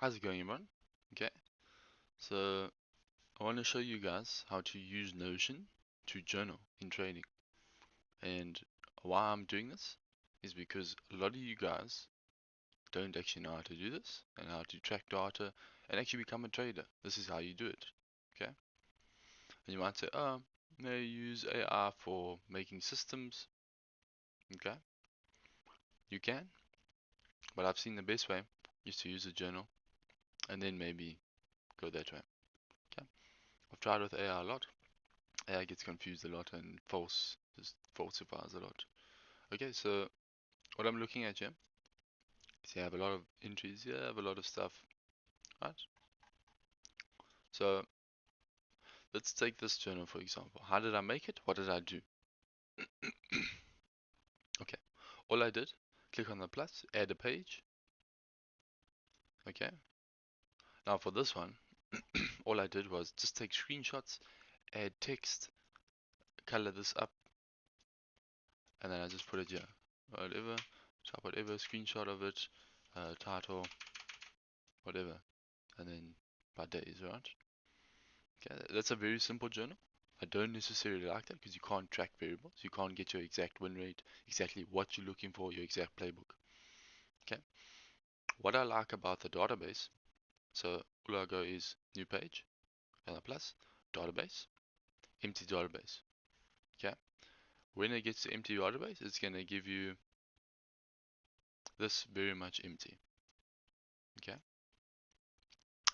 How's it going, everyone? Okay, so I want to show you guys how to use Notion to journal in trading. And why I'm doing this is because a lot of you guys don't actually know how to do this and how to track data and actually become a trader. This is how you do it. Okay, and you might say, oh, they use AI for making systems. Okay, you can, but I've seen the best way is to use a journal and then maybe go that way. Okay, I've tried with AI a lot. AI gets confused a lot and just falsifies a lot. Okay, so what I'm looking at here is you have a lot of entries, you have a lot of stuff, right? So let's take this journal for example. How did I make it? What did I do? Okay, all I did, click on the plus, add a page. Okay, now for this one, all I did was just take screenshots, add text, color this up, and then I just put it here. Whatever, type whatever, screenshot of it, title, whatever, and then by days, right? Okay, that's a very simple journal. I don't necessarily like that because you can't track variables. You can't get your exact win rate, exactly what you're looking for, your exact playbook. Okay. What I like about the database, so all I go is new page, and a plus, database, empty database. Okay. When it gets to empty database, it's going to give you this very much empty. Okay.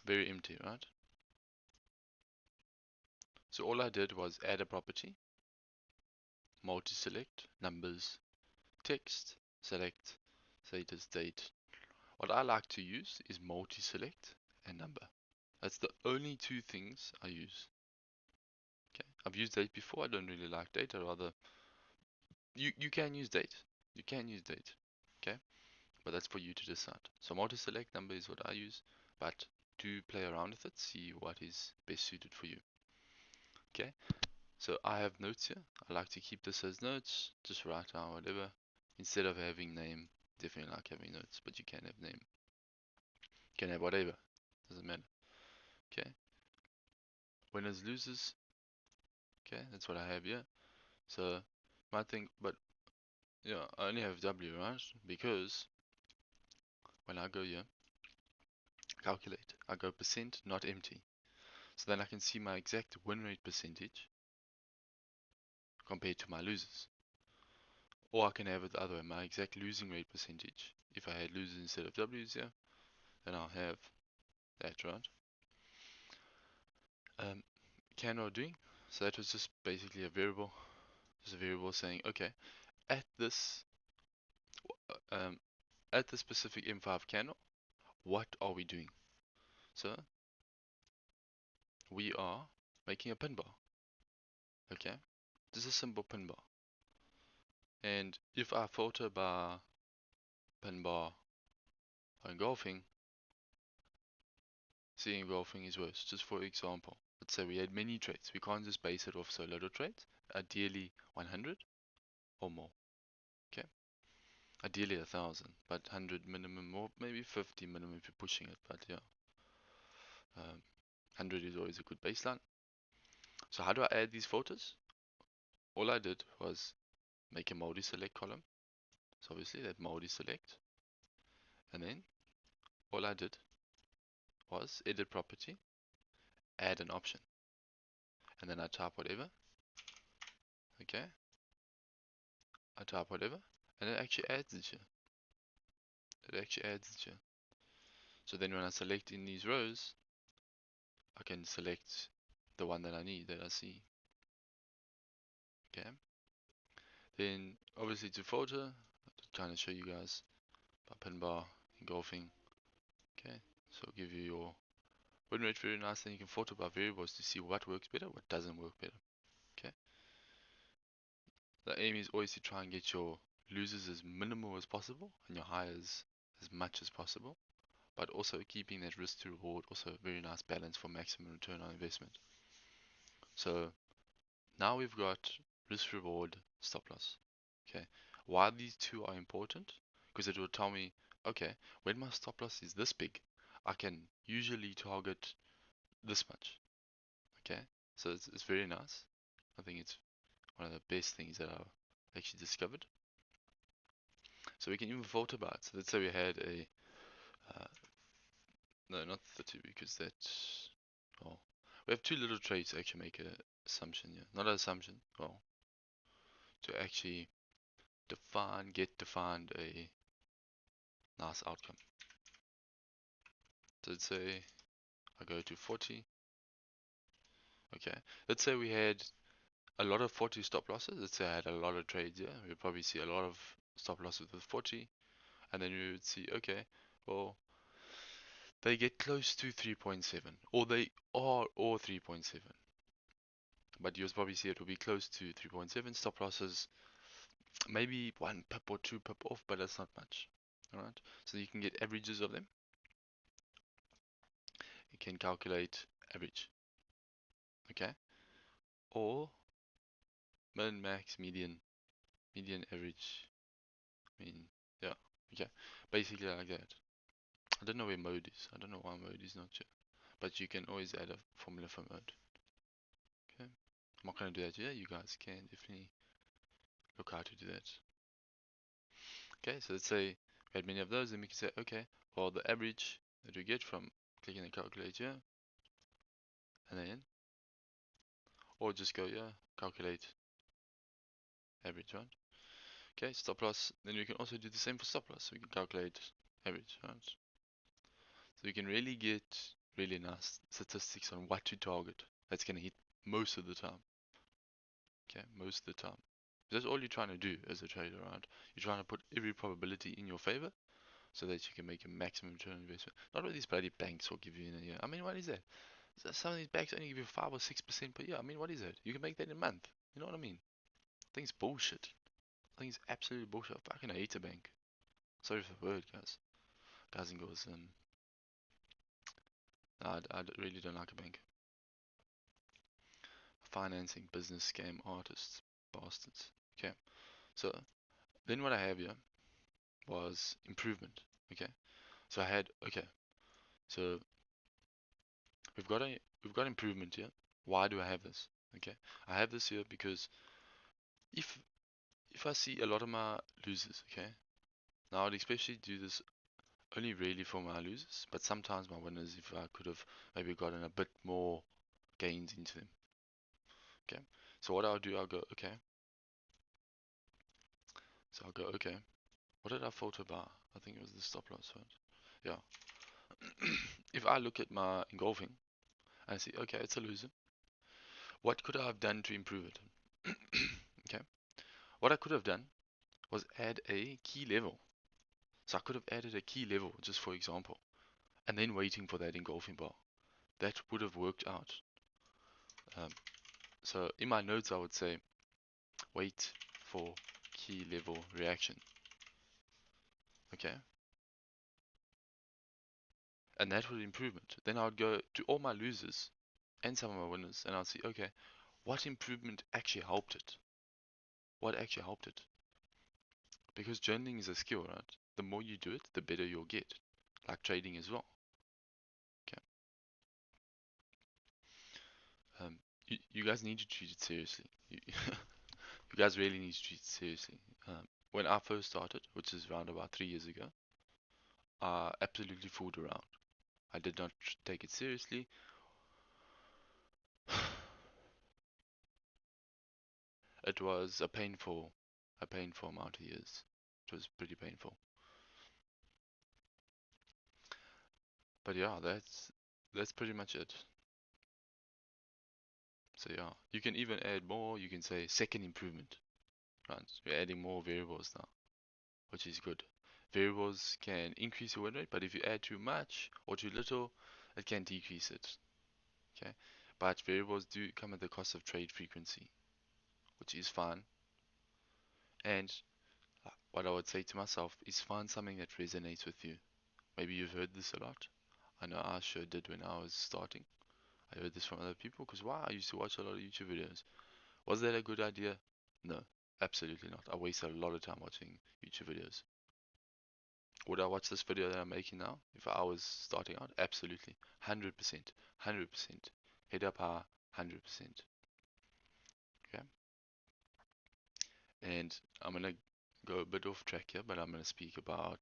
Very empty, right? So all I did was add a property, multi-select, numbers, text, select, status, date. What I like to use is multi-select and number. That's the only two things I use. Okay, I've used date before. I don't really like date. I rather you can use date. You can use date. Okay, but that's for you to decide. So multi-select number is what I use, but do play around with it. See what is best suited for you. Okay, so I have notes here. I like to keep this as notes. Just write down whatever instead of having name. Definitely like having notes, but you can have name. You can have whatever. Doesn't matter. Okay. Winners losers. Okay, that's what I have here. So my thing, but yeah, I only have W, right? Because when I go here, calculate, I go percent, not empty. So then I can see my exact win rate percentage compared to my losers. Or I can have it the other way, my exact losing rate percentage. If I had losers instead of W's here, then I'll have that, right? Um, Canva doing. So that was just basically a variable, just a variable saying, okay, at this, um, at the specific M5 candle, what are we doing? So we are making a pin bar. Okay, this is a simple pin bar. And if I filter by pin bar engulfing, see engulfing is worse. Just for example, let's say we had many trades. We can't just base it off so little trades. Ideally 100 or more. Okay, ideally 1,000, but 100 minimum or maybe 50 minimum if you're pushing it. But yeah, 100 is always a good baseline. So how do I add these filters? All I did was make a multi-select column. So obviously that multi-select, and then all I did was edit property, add an option, and then I type whatever. Okay, I type whatever, and it actually adds it here. It actually adds it here. So then when I select in these rows, I can select the one that I need, that I see. Okay, then obviously to filter, trying to show you guys by pin bar engulfing. Okay, so give you your win rate very nice. Then you can filter by variables to see what works better, what doesn't work better. Okay, the aim is always to try and get your losers as minimal as possible and your highs as much as possible, but also keeping that risk to reward, also a very nice balance for maximum return on investment. So now we've got risk reward, stop loss. Okay, why these two are important? Because it will tell me, okay, when my stop loss is this big, I can usually target this much. Okay, so it's very nice. I think it's one of the best things that I've actually discovered. So we can even filter by it. So let's say we had a no, not 30 because that's, well, we have two little traits to actually make an assumption here. Not an assumption, well, to actually get defined a nice outcome. So let's say I go to 40. Okay, let's say we had a lot of 40 stop losses. Let's say I had a lot of trades here. We'd probably see a lot of stop losses with 40. And then we would see, okay, well, they get close to 3.7, or they are or 3.7. But you'll probably see it will be close to 3.7 stop losses, maybe 1 pip or 2 pip off, but that's not much. Alright, so you can get averages of them. You can calculate average, okay, or min, max, median, average, mean, yeah, okay, basically like that. I don't know where mode is. I don't know why mode is not here, but you can always add a formula for mode. Okay, I'm not going to do that here. You guys can definitely look how to do that. Okay, so let's say we had many of those, and we can say, okay, well, the average that we get from clicking the calculator and then, or just go, yeah, calculate average, right? Okay, stop loss. Then we can also do the same for stop loss. So we can calculate average, right? So we can really get really nice statistics on what to target. That's going to hit most of the time. Okay, most of the time. That's all you're trying to do as a trader, right? You're trying to put every probability in your favor so that you can make a maximum return on investment. Not all these bloody banks will give you in a year. I mean, what is that? Some of these banks only give you 5 or 6% per year. I mean, what is that? You can make that in a month. You know what I mean? I think it's bullshit. I think it's absolutely bullshit. I fucking hate a bank. Sorry for the word, guys. Guys and girls. I really don't like a bank. Financing business scam artists. Bastards. Okay. So, then what I have here was improvement. Okay. So I had, okay. So we've got improvement here. Why do I have this? Okay. I have this here because if if I see a lot of my losers, okay. Now I'd especially do this only really for my losers, but sometimes my winners if I could have maybe gotten a bit more gains into them. Okay. So what I'll do, I'll go, okay. So I'll go, okay. What did I filter by? I think it was the stop loss, right? Yeah. If I look at my engulfing and I see, okay, it's a loser. What could I have done to improve it? Okay. What I could have done was add a key level. So I could have added a key level, just for example, and then waiting for that engulfing bar. That would have worked out. Um, so in my notes, I would say, wait for key level reaction. Okay. And that would improvement. Then I would go to all my losers and some of my winners, and I'll see, okay, what improvement actually helped it? What actually helped it? Because journaling is a skill, right? The more you do it, the better you'll get. Like trading as well. Okay. You guys need to treat it seriously. You guys really need to treat it seriously. When I first started, which is around about 3 years ago, I absolutely fooled around. I did not take it seriously. It was a painful amount of years. It was pretty painful. But yeah, that's pretty much it. So yeah, you can even add more. You can say second improvement, right? You're adding more variables now, which is good. Variables can increase your win rate, but if you add too much or too little, it can decrease it. Okay, but variables do come at the cost of trade frequency, which is fine. And what I would say to myself is find something that resonates with you. Maybe you've heard this a lot. I know I sure did when I was starting. I heard this from other people because wow, I used to watch a lot of YouTube videos. Was that a good idea? No, absolutely not. I wasted a lot of time watching YouTube videos. Would I watch this video that I'm making now if I was starting out? Absolutely. 100%. 100%. Head up high. 100%. Okay. And I'm going to go a bit off track here, but I'm going to speak about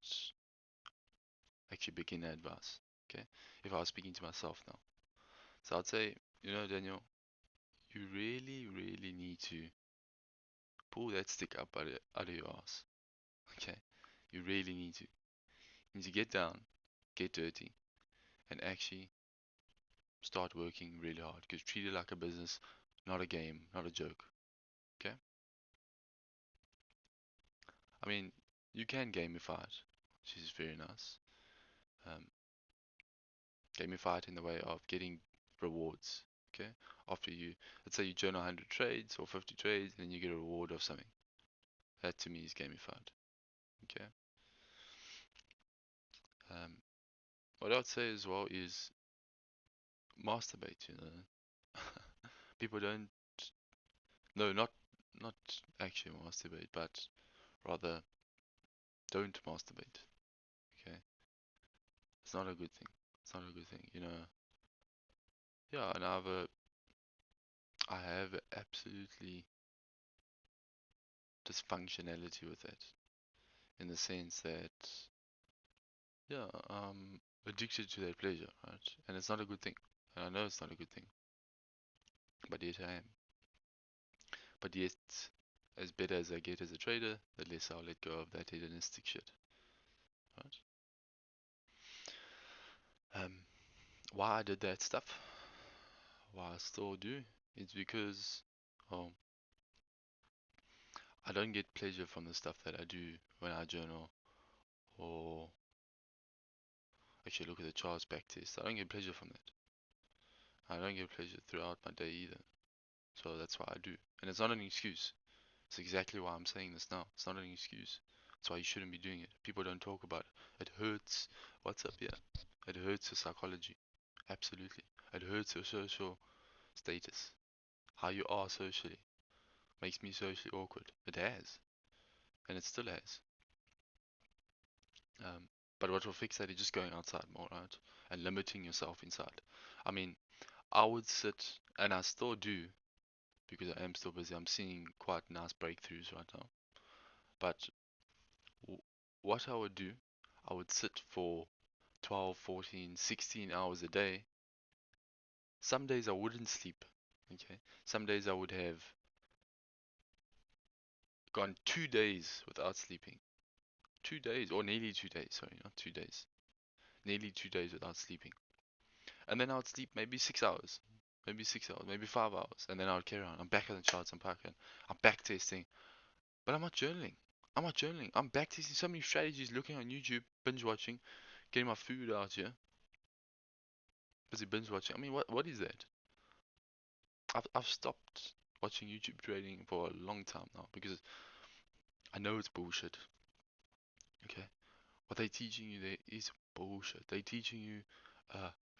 actually beginner advice. Okay. If I was speaking to myself now. So I'd say, Daniel, you really, really need to pull that stick up out of your ass. Okay. You really need to. You need to get down, get dirty, and actually start working really hard. Because treat it like a business, not a game, not a joke. Okay? I mean, you can gamify it, which is very nice. Um, gamify it in the way of getting rewards. Okay? After let's say you join 100 trades or 50 trades, and then you get a reward of something. That to me is gamified. Okay? Um, what I'd say as well is masturbate. People don't, no, not actually masturbate, but rather don't masturbate. Okay? It's not a good thing. It's not a good thing. Yeah, and I have absolutely dysfunctionality with it, in the sense that, yeah, I'm addicted to that pleasure, right? And it's not a good thing. And I know it's not a good thing, but yet I am. But yet, as better as I get as a trader, the less I'll let go of that hedonistic shit, right? Um, why I did that stuff, why I still do, it's because, well, I don't get pleasure from the stuff that I do when I journal, or actually look at the charts back test. I don't get pleasure from that. I don't get pleasure throughout my day either. So that's why I do. And it's not an excuse. It's exactly why I'm saying this now. It's not an excuse. That's why you shouldn't be doing it. People don't talk about it. It hurts. What's up here? It hurts your psychology. Absolutely. It hurts your social status. How you are socially. Makes me socially awkward. It has. And it still has. But what will fix that is just going outside more, right? And limiting yourself inside. I mean, I would sit, and I still do, because I am still busy. I'm seeing quite nice breakthroughs right now. But what I would do, I would sit for 12, 14, 16 hours a day. Some days I wouldn't sleep. Okay. Some days I would have gone 2 days without sleeping. 2 days, or nearly 2 days. Sorry, not 2 days. Nearly 2 days without sleeping. And then I would sleep maybe 6 hours. Maybe 6 hours, maybe 5 hours. And then I would carry on. I'm back on the charts, I'm back testing. But I'm not journaling. I'm not journaling. I'm backtesting so many strategies, looking on YouTube, binge watching, getting my food out here. Busy binge watching. I mean, what is that? I've stopped watching YouTube trading for a long time now because I know it's bullshit. Okay, what they're teaching you there is bullshit. They're teaching you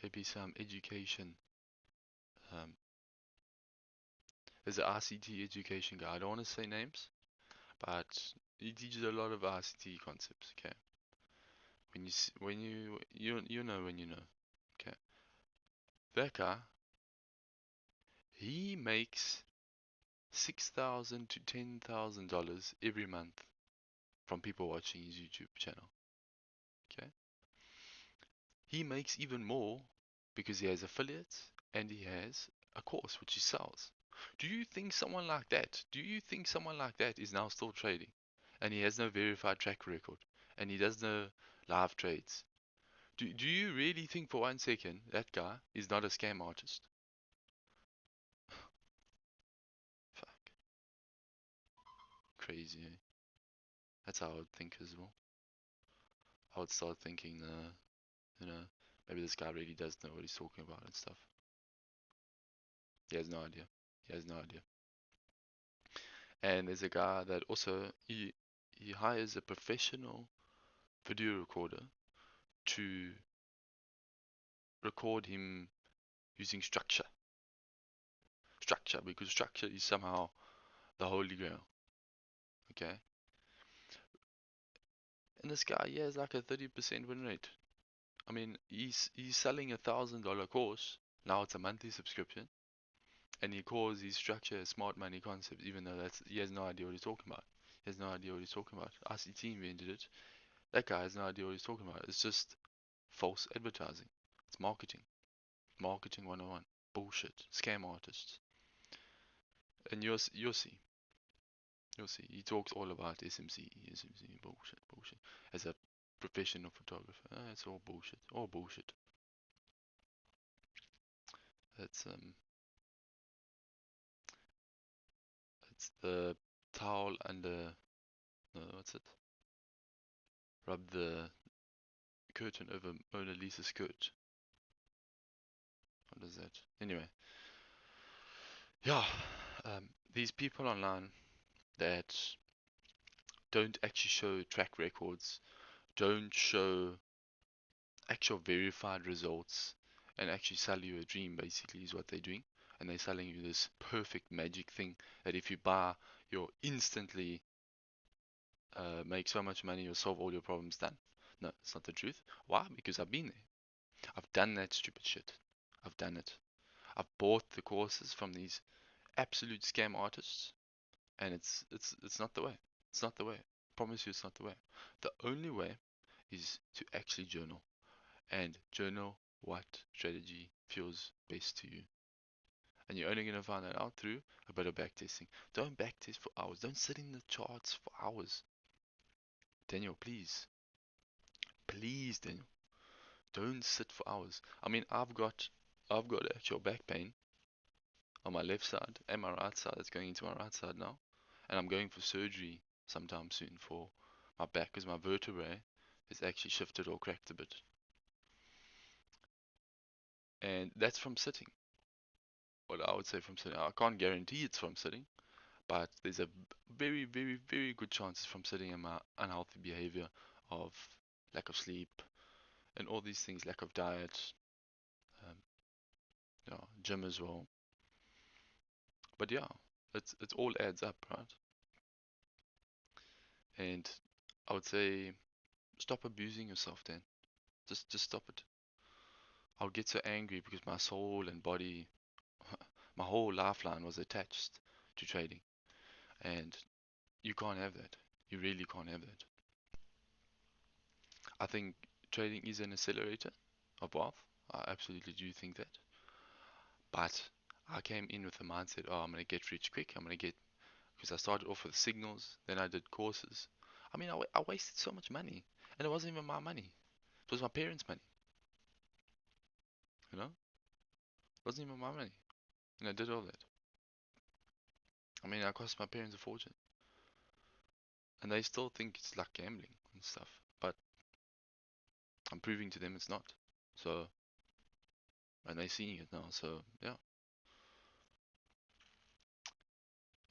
maybe some education. Um, there's an RCT education guy. I don't want to say names, but he teaches a lot of RCT concepts. Okay, when you know when you know. Okay, that guy, he makes $6,000 to $10,000 every month from people watching his YouTube channel. Okay, he makes even more because he has affiliates and he has a course which he sells. Do you think someone like that? Do you think someone like that is now still trading, and he has no verified track record, and he does no live trades? Do you really think for 1 second that guy is not a scam artist? Fuck, crazy. Eh? That's how I would think as well. I would start thinking, you know, maybe this guy really does know what he's talking about and stuff. He has no idea. He has no idea. And there's a guy that also he hires a professional video recorder to record him using structure, because structure is somehow the holy grail. Okay, And this guy, he has like a 30% win rate. I mean, he's selling $1,000 course. Now it's a monthly subscription. And he calls his structure a smart money concept, even though he has no idea what he's talking about. He has no idea what he's talking about. ICT invented it. That guy has no idea what he's talking about. It's just false advertising. It's marketing. Marketing 101. Bullshit. Scam artists. And you'll see. You'll see. He talks all about SMC, bullshit, bullshit. As a professional photographer, it's all bullshit, all bullshit. That's it's the towel under. No, what's it? Rub the curtain over Mona Lisa's skirt. What is that? Anyway, yeah. These people online that don't actually show track records, don't show actual verified results, and actually sell you a dream, basically is what they're doing. And they're selling you this perfect magic thing that if you buy, you'll instantly make so much money, you'll solve all your problems. Done. No, it's not the truth. Why? Because I've been there. I've done that stupid shit. I've done it. I've bought the courses from these absolute scam artists, and it's not the way. It's not the way. Promise you, it's not the way. The only way is to actually journal and journal what strategy feels best to you. And you're only going to find that out through a bit of backtesting. Don't backtest for hours. Don't sit in the charts for hours. Daniel, please. Please, Daniel. Don't sit for hours. I mean, I've got actual back pain on my left side and my right side. It's going into my right side now. And I'm going for surgery sometime soon for my back because my vertebrae is actually shifted or cracked a bit. And that's from sitting. What I would say from sitting. I can't guarantee it's from sitting, but there's a very, very, very good chance it's from sitting and my unhealthy behavior of lack of sleep and all these things, lack of diet, um, gym as well. But yeah, it all adds up, right? And I would say stop abusing yourself, then. Just stop it. I'll get so angry because my soul and body, my whole lifeline was attached to trading, and you can't have that. You really can't have that. I think trading is an accelerator of wealth. I absolutely do think that. But I came in with the mindset, oh, I'm gonna get rich quick. I'm gonna get because I started off with signals, then I did courses. I mean, I wasted so much money, and it wasn't even my money. It was my parents' money. You know, it wasn't even my money, and I did all that. I mean, I cost my parents a fortune, and they still think it's like gambling and stuff. But I'm proving to them it's not. So, and they're seeing it now. So yeah,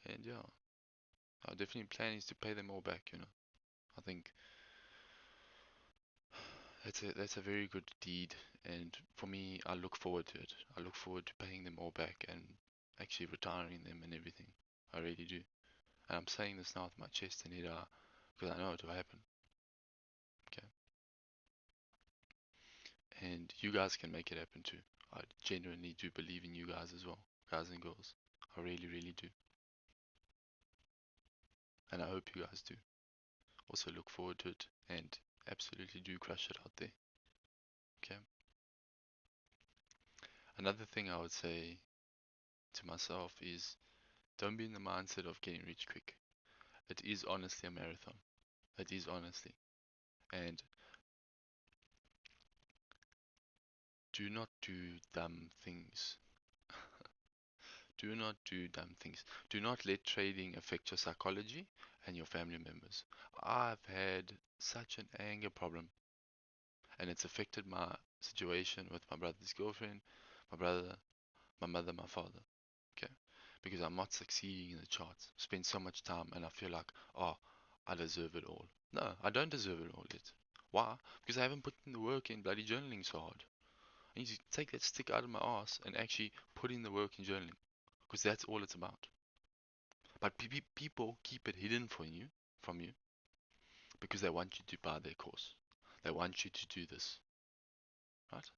and yeah, our definitely plan is to pay them all back. I think that's a very good deed, and for me, I look forward to it. I look forward to paying them all back and actually retiring them and everything. I really do. And I'm saying this now with my chest and head out because I know it will happen. Okay. And you guys can make it happen too. I genuinely do believe in you guys as well, guys and girls. I really, really do. And I hope you guys do. Also look forward to it and absolutely do crush it out there. Okay. Another thing I would say to myself is don't be in the mindset of getting rich quick. It is honestly a marathon. It is honestly. And do not do dumb things. Do not do dumb things. Do not let trading affect your psychology and your family members. I've had such an anger problem, and it's affected my situation with my brother's girlfriend, my brother, my mother, my father. Okay? Because I'm not succeeding in the charts. Spend so much time, and I feel like, oh, I deserve it all. No, I don't deserve it all yet. Why? Because I haven't put in the work in bloody journaling so hard. I need to take that stick out of my ass and actually put in the work in journaling. Because that's all it's about. But people keep it hidden from you, because they want you to buy their course. They want you to do this, right?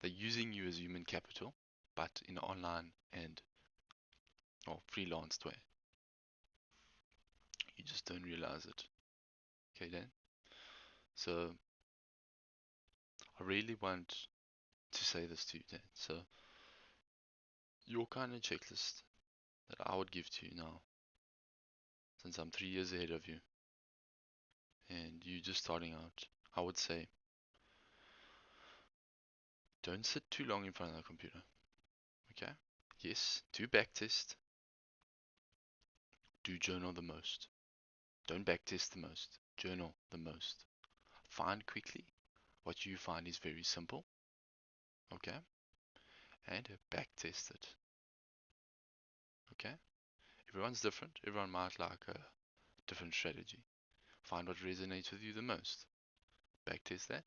They're using you as human capital, but in an online and or freelanced way. You just don't realize it. Okay, Dan? So I really want to say this to you, Dan. So your kind of checklist that I would give to you now, since I'm 3 years ahead of you and you just starting out, I would say don't sit too long in front of the computer. Okay? Yes, do backtest. Do journal the most. Don't backtest the most. Journal the most. Find quickly what you find is very simple. Okay? And backtest it. Okay? Everyone's different. Everyone might like a different strategy. Find what resonates with you the most. Backtest that.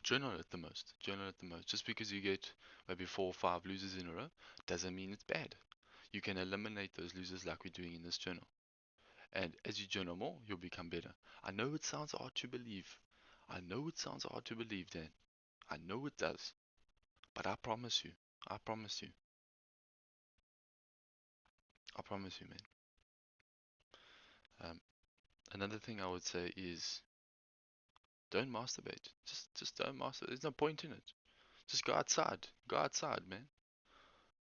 Journal it the most. Journal it the most. Just because you get maybe 4 or 5 losers in a row doesn't mean it's bad. You can eliminate those losers like we're doing in this journal. And as you journal more, you'll become better. I know it sounds hard to believe. I know it sounds hard to believe, Dan. I know it does. But I promise you. I promise you. I promise you, man. Another thing I would say is don't masturbate. Just don't masturbate. There's no point in it. Just go outside. Go outside, man.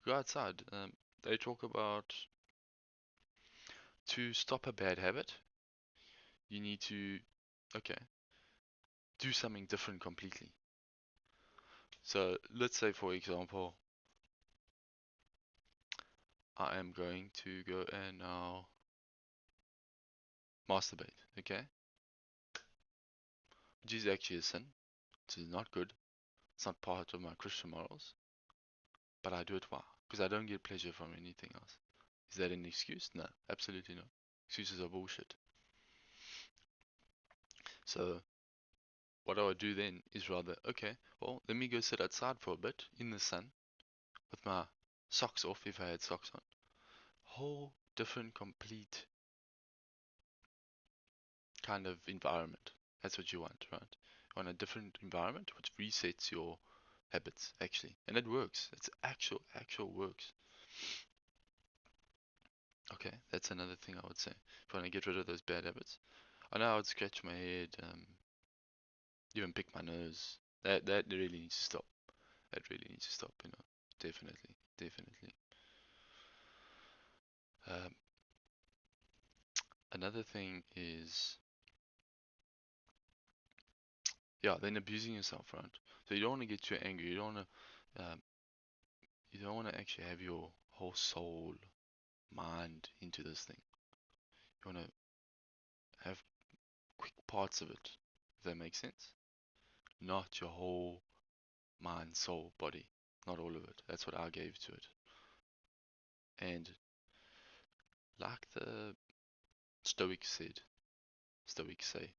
Go outside. They talk about to stop a bad habit, you need to, okay, do something different completely. So let's say, for example, I am going to go and now masturbate, okay? Which is actually a sin. It is not good. It's not part of my Christian morals. But I do it why? Because I don't get pleasure from anything else. Is that an excuse? No, absolutely not. Excuses are bullshit. So what I would do then is rather, okay, well, let me go sit outside for a bit in the sun with my socks off if I had socks on. Whole different, complete kind of environment. That's what you want, right? You want a different environment which resets your habits actually, and it works. It's actual works. Okay, that's another thing I would say. If you want to get rid of those bad habits, I know I would scratch my head, even pick my nose. That really needs to stop. That really needs to stop. Definitely, definitely. Um, Another thing is, yeah, then abusing yourself, right? So you don't want to get too angry. You don't want to actually have your whole soul, mind into this thing. You want to have quick parts of it, if that makes sense. Not your whole mind, soul, body. Not all of it. That's what I gave to it. And like the Stoics say,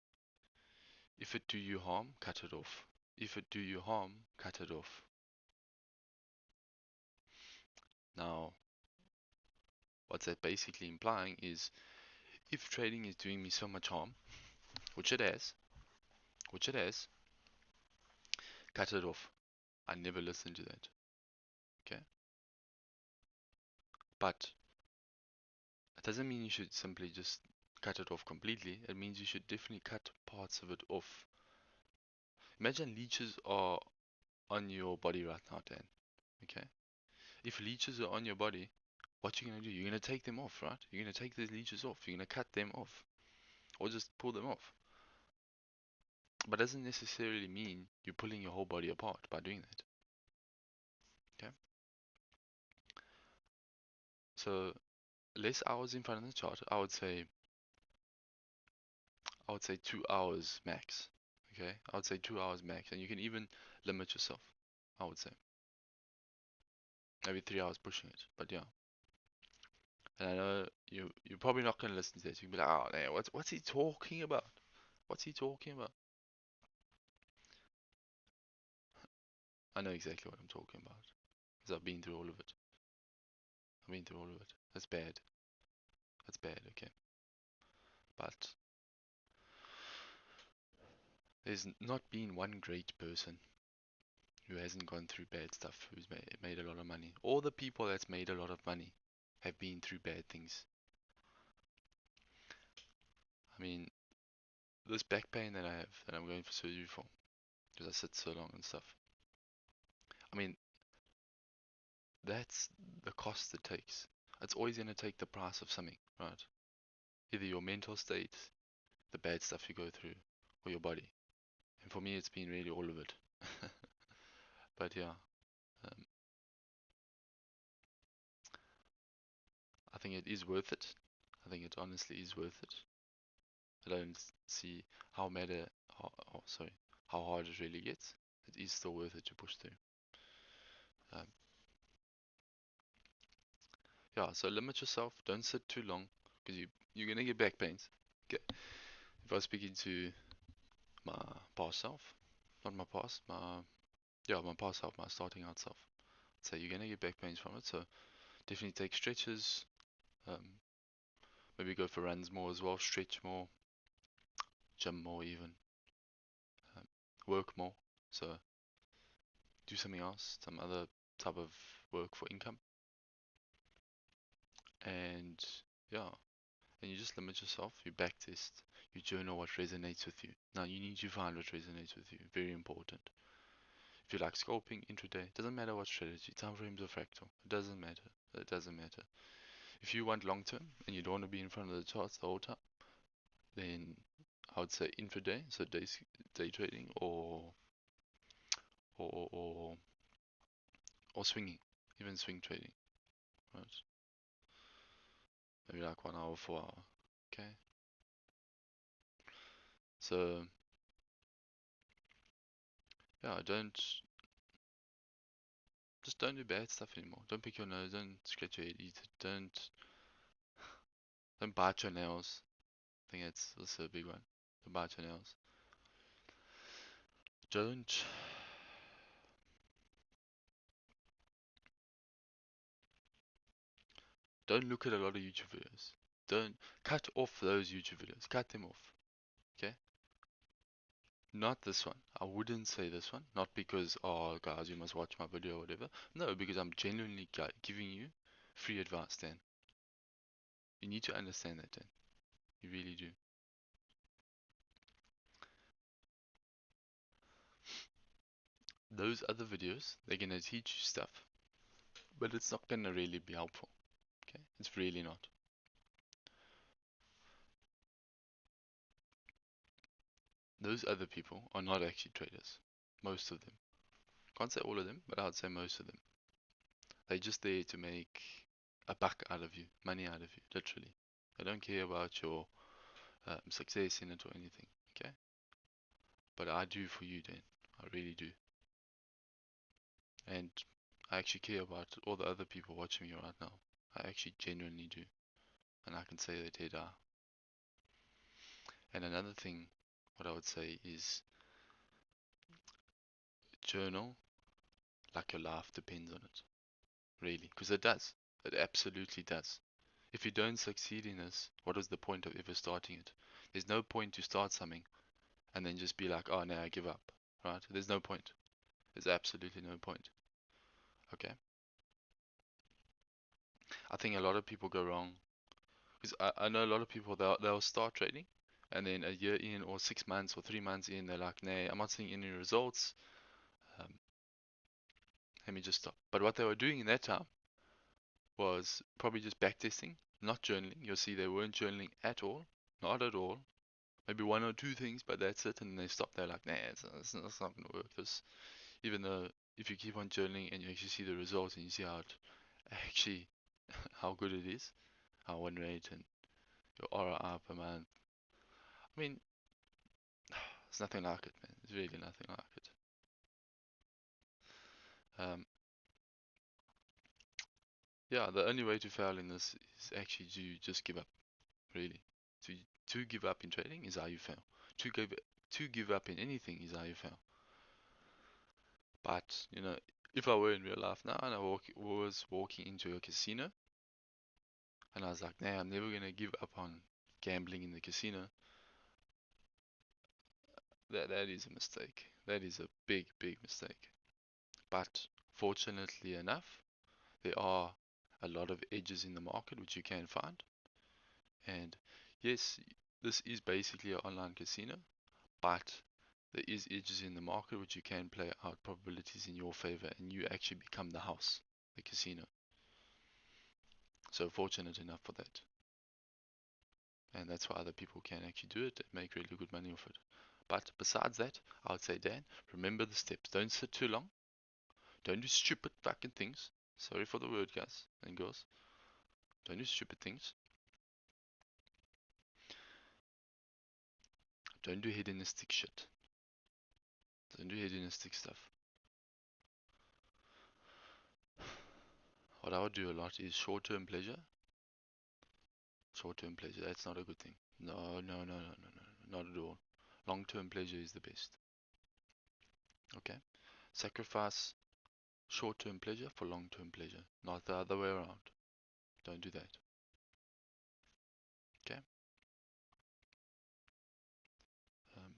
if it do you harm, cut it off. If it do you harm, cut it off. Now, what's that basically implying is if trading is doing me so much harm, which it has, which it has, cut it off. I never listen to that. Okay? But it doesn't mean you should simply just cut it off completely. It means you should definitely cut parts of it off. Imagine leeches are on your body right now, Dan. Okay? If leeches are on your body, what you gonna do? You're gonna take them off, right? You're gonna take these leeches off. You're gonna cut them off, or just pull them off. But it doesn't necessarily mean you're pulling your whole body apart by doing that. Okay? So less hours in front of the chart, I would say 2 hours max. Okay? I would say 2 hours max, and you can even limit yourself. I would say maybe 3 hours pushing it, but yeah. And I know you're probably not gonna listen to this. You can be like, oh man, what's he talking about? What's he talking about? I know exactly what I'm talking about because I've been through all of it. I've been through all of it. That's bad. That's bad. Okay. But there's not been one great person who hasn't gone through bad stuff, who's made a lot of money. All the people that's made a lot of money have been through bad things. I mean, this back pain that I have, that I'm going for surgery for, because I sit so long and stuff. I mean, that's the cost it takes. It's always going to take the price of something, right? Either your mental state, the bad stuff you go through, or your body. And for me, it's been really all of it. But yeah, um, I think it is worth it. I think it honestly is worth it. I don't see sorry, how hard it really gets. It is still worth it to push through. Um, yeah, so limit yourself. Don't sit too long because you're gonna get back pains. Okay. If I was speaking to my past self, not my past, my past self, my starting out self, so you're gonna get back pains from it. So definitely take stretches. Um, maybe go for runs more as well. Stretch more, gym more even, um, work more. So do something else, some other type of work for income, and yeah, and you just limit yourself. You back test. You journal what resonates with you. Now you need to find what resonates with you. Very important. If you like scalping, intraday, doesn't matter what strategy, time frames or fractal, it doesn't matter. It doesn't matter. If you want long term and you don't want to be in front of the charts the whole time, then I would say intraday, so day trading or or or swinging, even swing trading, right? Maybe like 1 hour, 4 hour. Okay. So yeah, don't do bad stuff anymore. Don't pick your nose, don't scratch your head, eat it, don't bite your nails. I think that's also a big one. Don't bite your nails. Don't don't look at a lot of YouTube videos. Don't cut off those YouTube videos. Cut them off. Okay? Not this one. I wouldn't say this one. Not because, oh guys, you must watch my video or whatever. No, because I'm genuinely giving you free advice, Dan. You need to understand that, Dan. You really do. Those other videos, they're gonna teach you stuff, but it's not gonna really be helpful. Okay? It's really not. Those other people are not actually traders. Most of them. Can't say all of them, but I'd say most of them. They're just there to make a buck out of you, money out of you, literally. They don't care about your success in it or anything, okay? But I do for you, Dan. I really do. And I actually care about all the other people watching me right now. I actually genuinely do. And I can say that they are. And another thing, what I would say is journal like your life depends on it. Really. Because it does. It absolutely does. If you don't succeed in this, what is the point of ever starting it? There's no point to start something and then just be like, oh, no, I give up. Right? There's no point. There's absolutely no point. Okay? I think a lot of people go wrong because I know a lot of people they'll start trading and then a year in or 6 months or 3 months in, they're like, nah, I'm not seeing any results. Um, Let me just stop. But what they were doing in that time was probably just backtesting, not journaling. You'll see they weren't journaling at all, not at all. Maybe one or two things, but that's it. And they stop. They're like, nah, it's not going to work. This, even though if you keep on journaling and you actually see the results and you see how it actually how good it is, how win rate and your ROI per month. I mean, it's nothing like it, man. It's really nothing like it. Um, yeah, the only way to fail in this is actually to just give up. Really, to to give up in trading is how you fail. To give to give up in anything is how you fail. But if I were in real life now and was walking into a casino and I was like, nah, I'm never gonna give up on gambling in the casino, that is a mistake. That is a big, big mistake. But fortunately enough, there are a lot of edges in the market which you can find. And yes, this is basically an online casino, but there is edges in the market which you can play out probabilities in your favor, and you actually become the house, the casino. So fortunate enough for that. And that's why other people can actually do it and make really good money off it. But besides that, I would say, Dan, remember the steps. Don't sit too long. Don't do stupid fucking things. Sorry for the word, guys and girls. Don't do stupid things. Don't do hedonistic shit. Don't do hedonistic stuff. What I would do a lot is short-term pleasure. Short-term pleasure, that's not a good thing. No, no, no, no, no, no, not at all. Long-term pleasure is the best. Okay? Sacrifice short-term pleasure for long-term pleasure, not the other way around. Don't do that. Okay? Um,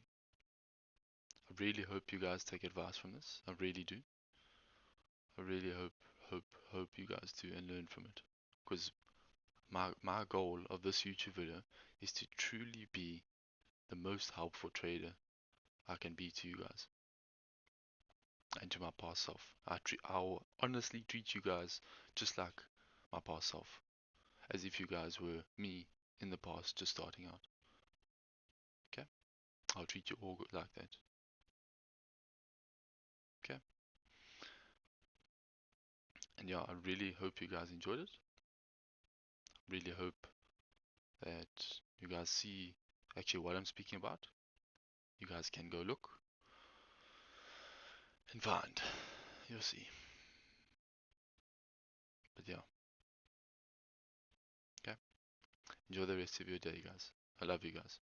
I really hope you guys take advice from this. I really do. I really hope you guys do and learn from it. Because my goal of this YouTube video is to truly be the most helpful trader I can be to you guys and to my past self. I'll honestly treat you guys just like my past self, as if you guys were me in the past just starting out. Okay? I'll treat you all good like that. Okay? And yeah, I really hope you guys enjoyed it. Really hope that you guys see actually what I'm speaking about. You guys can go look and find. You'll see. But yeah. Okay? Enjoy the rest of your day, guys. I love you guys.